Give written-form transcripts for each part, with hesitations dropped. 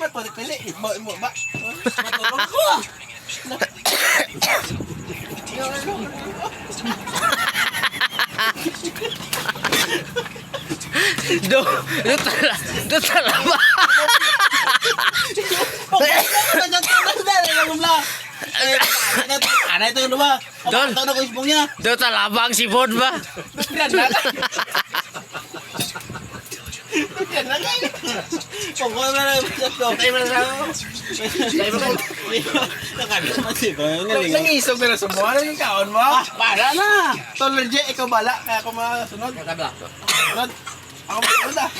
pili. Mo ba? Matulog ko. Do talaba. Ano ito ano ba? Don. Ito na ko isbong niya. Do talabang sipon ba? Pokok na lang. Tayo mo na lang. Tayo mo na lang. Nakabis pa siya. Nangisog na sa buwan. Ano yung kaon mo? Para na. Tol, J, ikaw bala. Kaya ako masunod. Sunod. Ako masunod ah.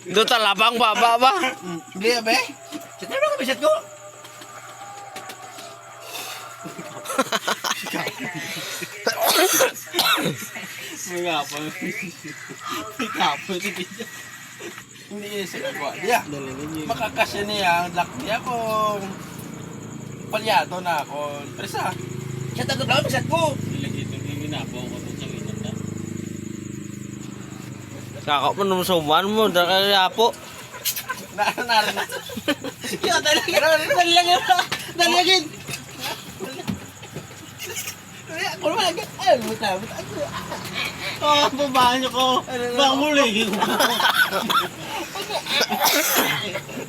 Do talabang baba ba? Bili ba? Siyempre ba ka bisit ko? Mga po. Hindi niya sa kagawa niya. Makakasya niya ang lock niya kung palyado na ako. Presa. Siya tagad lang bisit ko. Kakak mo nung suman mo, dahil po. Naran na. Kaya dalagin. Ako naman agad. Ay, buta. Oh, babahan niyo ko. Baka muli.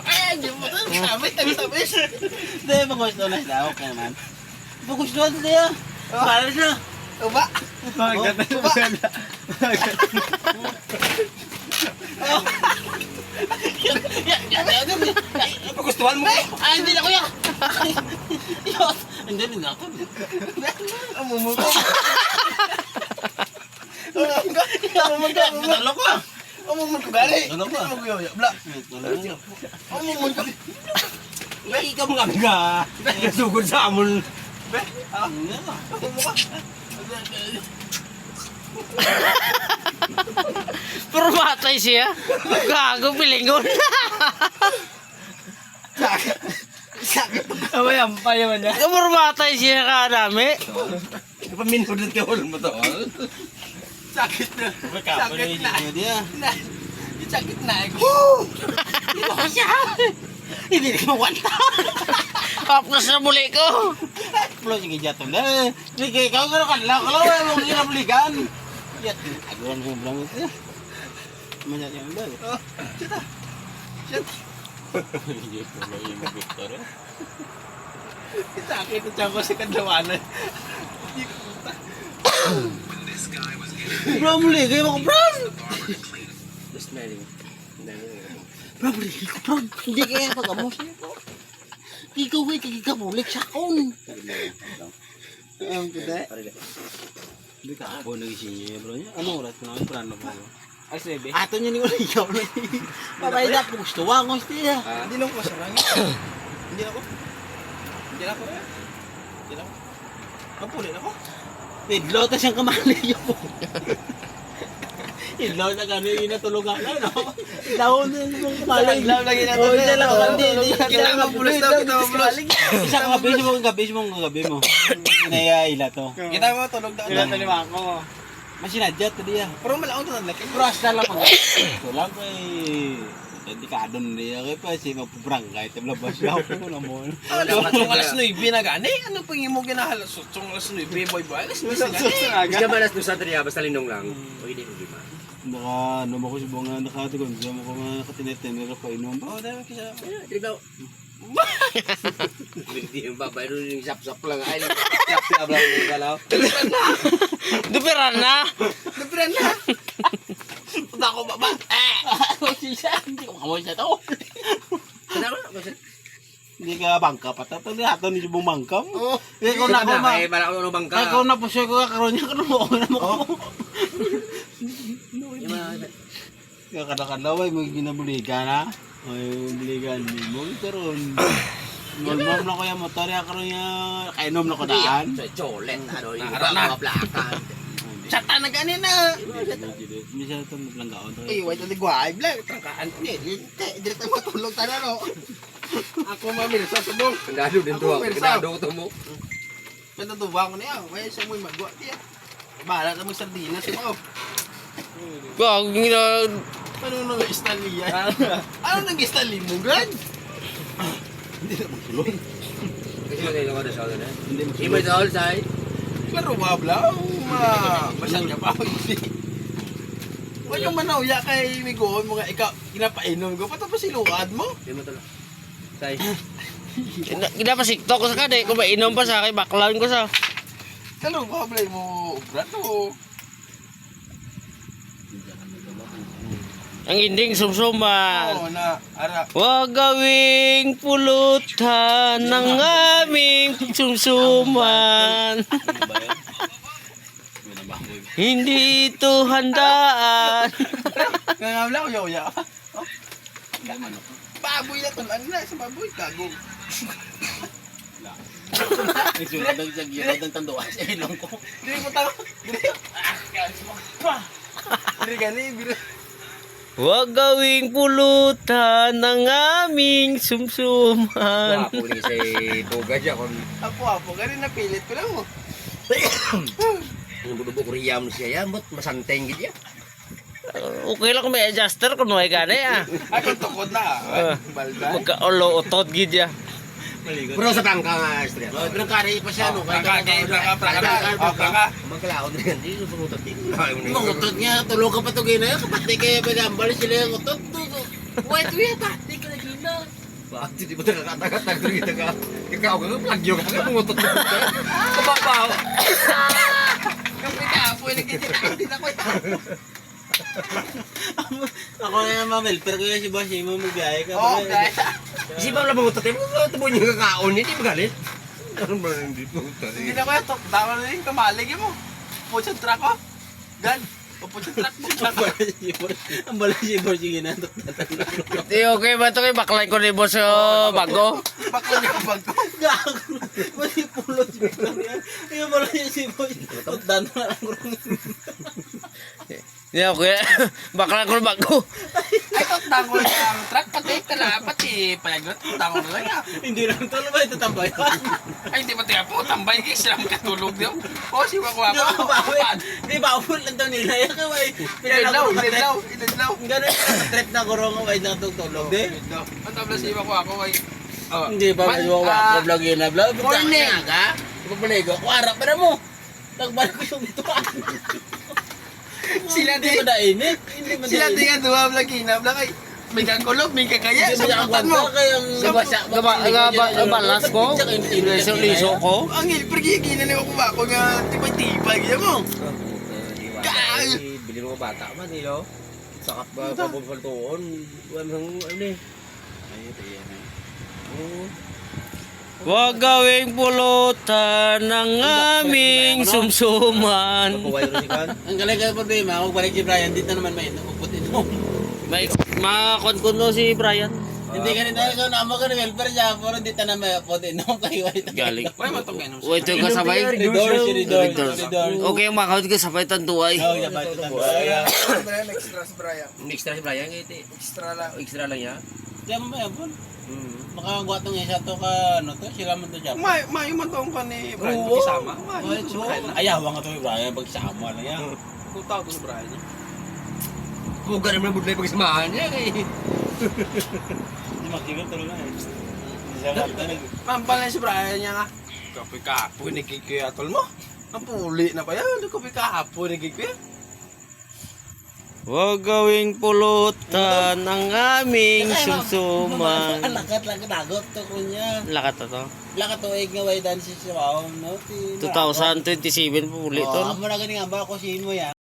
Ay, di mo ito. Tamis. Hindi, mag-gusto na sila. Okay naman. Mag-gusto na sila. Para siya. Uba. Uba. Pagustuhan mo? Ay, hindi na kuya. Hindi na ako. Amumuto. Talo ko. Amumuto gali. Talo ko. Amumuto. Ikaw mga amiga. Nasugod sa amon. Pero matay siya. Gago pilingon. Sakit. Amayam pa yaman niya. Pero matay siya kadami. Paminudot ka ulit mo to. Sakit na. Sakit na. Sakit na. Hindi ko siya. Hindi ko mawanta. Kapos na muli ko. Pulo sige jato na. Sige, ikaw ka lang. Kalau mo hindi na buligan. Yat, aguan ko lang ito. Manyat yang ba? Oh, sita. Sita. Hindi ko lang yung Victor. Kita kita jangan ko sa kadlawanan. Bro, muli kayo mo bro. Smelling. Bro, muli ko bro. Hindi kaya pagamos ko. Ikaw kikabulik sa akong. Kita. Hindi ka ako nagising niya bro niya. Anong oras na ang plano mo? Ay, sebe. Ato niya ni wala ikaw na. Papay na po gusto wa ko siya. Hindi lang ko sarang. Hindi na ko. Hindi na ko. Kapuli na ko. Idlaw ta siyang kamali ko. Idlaw na gani yung natulugan na no. Idlaw na yung kamali. Idlaw lagi na to. Hindi. Kita mapulos daw, kita mapulos. Isa ka gabi mo. Inaya to. Kita mo tulog daw. Ilan talima ko. Masinadya to diya. Pero malaon to nalaki. Brush na lang pag. So lang ko hindi ka adon diya kay pa si mapubrang kahit labas daw ko na mo. Kung alas 9 na gani, ano pang imo ginahalas? Kung alas 9 boy. Alas 9 na gani. Hindi ka malas doon sa Tria, basta linong lang. O hindi mo gima. Naka ano mo ko si bunga nakatigon siya mo ko nga katinetender pa inom ba? Oh, dahil kisa. Di ba? Hindi yung babae doon yung sap-sap lang. Ay, sap-sap lang yung galaw. Dupiran na. Punta ko baba. Ako siya. Hindi ko makamoy siya to. Hindi ka bangka pa. Tato ni ato ni subong bangka mo. Kaya ko na ko ma. Ay, malaki ko ng bangka. Kaya ko na po siya ko karoon niya. Karoon mo na mo. Kaya kada-kada ay may ginabuligan ha. Ay buligan mo. Karoon. Ngolmom na ko yung motor ya karoon niya. Kainom na ko daan. Cholet, ano, yung mga plaka. Sata na ganin na. Misa ito naglanggaon. Eh, wait na ligway. Trangkaan. Hindi tayo matulog tayo no. Ako mamil sa subong. Kandado din to. Kandado to mo. Pinatuwa ko niya. May sa mo'y magwa niya. Bahala na mo sardinas mo. Gago Ano nang Stanley yan? Ano nang Stanley mo, gan? Hindi na magkulong. Kasi magaling ako na sa ano. Hindi Imay sa all side. Pero wabla, masyad ka pa. Huwag yung manawya kay Migo, mga ikaw, kinapainom ko, patapos siluad mo. Hindi mo tala. Say. Ginapasikto ko sa kade. Kung mainom pa sa akin, baklawan ko sa. Kalo, wabla mo, brato. Ang ending sumsuman. Oo, na, ara. Huwag gawing pulutan ng aming sumsuman. Hindi ito handaan. Nangawla ko, yoya. Baboy na tulan na, sa baboy, gago. Nagsulat ng sagirad ng tanduan sa ilong ko. Dili mo tao. Dili gani, biro. Huwag gawing pulutan ng aming sumsuman. Wapo ni sa buga siya kung Apo-apo, gani napilit ko lang mo. ang budubo ko riyam siya yan. Ba't masanteng gid yan? Okay lang kung may adjuster kung may gani ah. Ay, kung tukod na. Balda. Magka-ulo utot gid ya. Pero sa tangka nga, Astrid. Oh, pero kari pa siya, no? Praka. Magkalaon rin yan. Hindi, sumunod din. Mangutot niya, tulog ka pa to gina. Kapatid kaya pagambal sila yung utot. Wait, pati ka na gina. Bakit hindi mo nakakatagat kita ka? Kakao ka nga, plagyo ka nga, mungutot mo ka. Kababaw. Yung pinapo, hindi na ko. Ako na yung mamel, pero kaya si Bossy mo magbiyahe ka. Oo, guys. Kasi ba lang mungutot mo? Tubo niyo kakaon, hindi magalit. Ano ba hindi po? Hindi na ko yan, tama na rin, kamalig mo. Pucha truck ko. Gan. Pucha truck mo. Ang bala si Bossy ginantot na Di okay ba ito kay baklay ko ni boss bago? Bakla niya ang bag ko. gago. Mali pulot si Bossy yan. Yung bala niya si Bossy. Dan na lang kurang. Di okay. Baklay ko ni bago. Ay, totang ko ang truck. Pati payagot. Totang ko na lang. Hindi lang talo ba ito tambayan? Ay, hindi mo tiya po. Tambay kayo sila katulog niyo. O, si Wakwa Di ko. ba Di ba upol lang daw nila. Yan ka ba? Inadlaw. Ganun yung trip na kurong ka ba itong tutulog. Di? Ang tabla si Wakwa ko ay... Hindi pa medyo wako vlog yun na vlog. Morning. Ka? Ipapaligo. Kuwarap pa na mo. Nagbalik ko yung ito. Sila Hindi di. mo na init. Hindi mo Sila di nga duwa vlog hinabla kay. May kakulog, may kakaya. Hindi mo na Sabutan mo. Balas ko. Liso ko. Ang ilper gigina ni ako ba? Ako nga tipay-tipay. Gaya mo. Bili mo bata man, nilo. Sakap ba pabultuon? Walang ano eh. Huwag gawing pulutan ng aming sumsuman. Kuway rin si Kan. Ang galing ka problema, magbalik si Brian, dito naman may inom. May makakonkuno si Brian. Hindi ka rin tayo so namo ka rin, pero siya, pero dito na may upot inom kayo. Galing. Wala man itong ganun. O ito yung kasabay. Ridor. Okay yung makakot ka sabay tanduay. Oh, yeah, ba ito Brian, extra si Brian. Extra si Brian ngayon eh. Extra lang. Extra lang yan. Diyan mo ba yan, Paul? Makagawa itong isa to ka, ano to, sila mo to dyan. May matong ka ni Brian. Oo. Pakisama. Ayawan ka to yung Brian, pagsama na yan. Kung tawag ko si Brian. Buga naman budlay pagsamahan niya eh. Hindi makikita tuloy na eh. Hindi siya kanta nag... Mampal na si Brian niya nga. Kape kapo, nagkikuya tol mo. Ang puli na pa yan. Kape kapo, nagkikuya. Huwag gawing pulutan ng aming sumsuman. Lakat dagot to kunya. Lakat na to. Lakat to egg nga way dance si Wow, no? 2027 po ulit to. Oh, amo na gani nga ba ko mo yan.